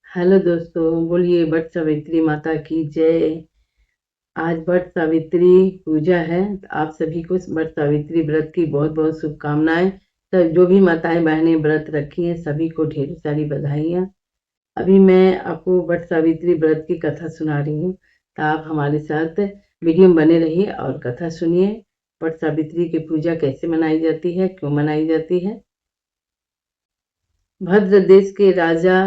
Hello दोस्तों, बोलिए वट सावित्री माता की जय। आज वट सावित्री पूजा है, तो आप सभी को वट सावित्री व्रत की बहुत बहुत शुभकामनाएं। तो जो भी माताएं बहनें व्रत रखी हैं सभी को ढेर सारी बधाइयाँ। अभी मैं आपको वट सावित्री व्रत की कथा सुना रही हूँ, तो आप हमारे साथ वीडियो में बने रहिए और कथा सुनिए। वट सावित्री की पूजा कैसे मनाई जाती है, क्यों मनाई जाती है। भद्र देश के राजा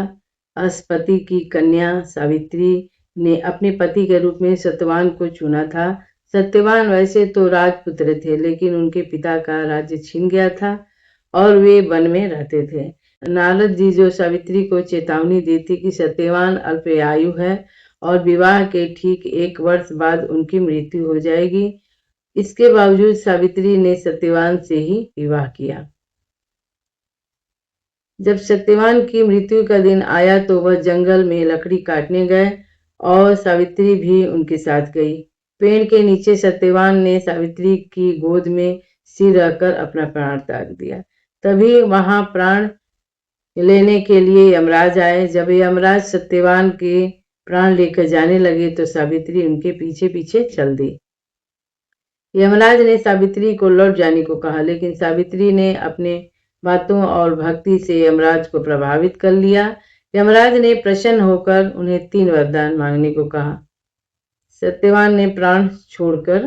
अश्वपति की कन्या सावित्री ने अपने पति के रूप में सत्यवान को चुना था। सत्यवान वैसे तो राजपुत्र थे, लेकिन उनके पिता का राज्य छिन गया था और वे वन में रहते थे। नारद जी जो सावित्री को चेतावनी दी थी कि सत्यवान अल्पायु है और विवाह के ठीक 1 वर्ष बाद उनकी मृत्यु हो जाएगी। इसके बावजूद सावित्री ने सत्यवान से ही विवाह किया। जब सत्यवान की मृत्यु का दिन आया तो वह जंगल में लकड़ी काटने गए और सावित्री भी उनके साथ गई। पेड़ के नीचे सत्यवान ने सावित्री की गोद में सिर रखकर अपना प्राण त्याग दिया। तभी वहां प्राण लेने के लिए यमराज आए। जब यमराज सत्यवान के प्राण लेकर जाने लगे तो सावित्री उनके पीछे पीछे चल दी। यमराज ने सावित्री को लौट जाने को कहा, लेकिन सावित्री ने अपने बातों और भक्ति से यमराज को प्रभावित कर लिया। यमराज ने प्रसन्न होकर उन्हें 3 वरदान मांगने को कहा। सत्यवान ने प्राण छोड़कर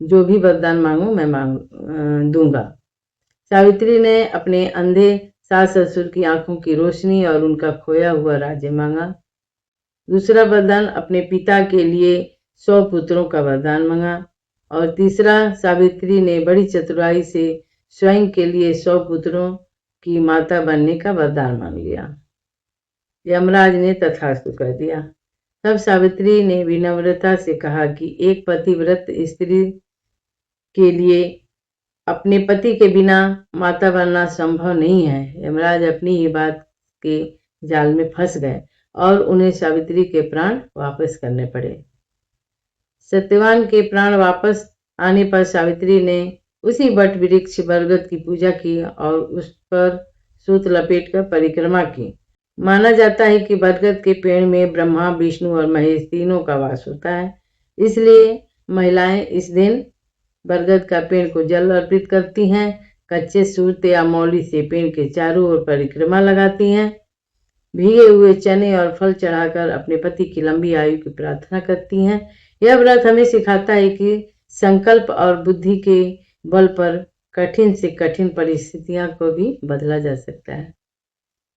जो भी वरदान मांगो मैं दूंगा। सावित्री ने अपने अंधे सास ससुर की आंखों की रोशनी और उनका खोया हुआ राज्य मांगा। दूसरा वरदान अपने पिता के लिए 100 पुत्रों का वरदान मांगा। और तीसरा, सावित्री ने बड़ी चतुराई से स्वयं के लिए 100 पुत्रों की माता बनने का वरदान मांग लिया। यमराज ने तथास्तु कर दिया। तब सावित्री ने विनम्रता से कहा कि एक पतिव्रत स्त्री के लिए अपने पति के बिना माता बनना संभव नहीं है। यमराज अपनी ही बात के जाल में फंस गए और उन्हें सावित्री के प्राण वापस करने पड़े। सत्यवान के प्राण वापस आने पर सावित्री ने उसी वट वृक्ष बरगद की पूजा की और उस पर सूत लपेटकर परिक्रमा की। माना जाता है कि बरगद के पेड़ में ब्रह्मा, विष्णु और महेश तीनों का वास होता है। इसलिए महिलाएं इस दिन बरगद का पेड़ को जल अर्पित करती हैं, कच्चे सूत या मौली से पेड़ के चारों ओर परिक्रमा लगाती हैं, भीगे हुए चने और फल चढ़ाकर अपने पति की लंबी आयु की प्रार्थना करती हैं। यह व्रत हमें सिखाता है कि संकल्प और बुद्धि के बल पर कठिन से कठिन परिस्थितियों को भी बदला जा सकता है।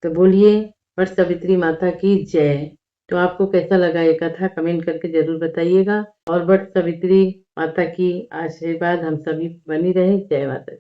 तो बोलिए वट सावित्री माता की जय। तो आपको कैसा लगा ये कथा कमेंट करके जरूर बताइएगा और वट सावित्री माता की आशीर्वाद हम सभी बनी रहे। जय माता।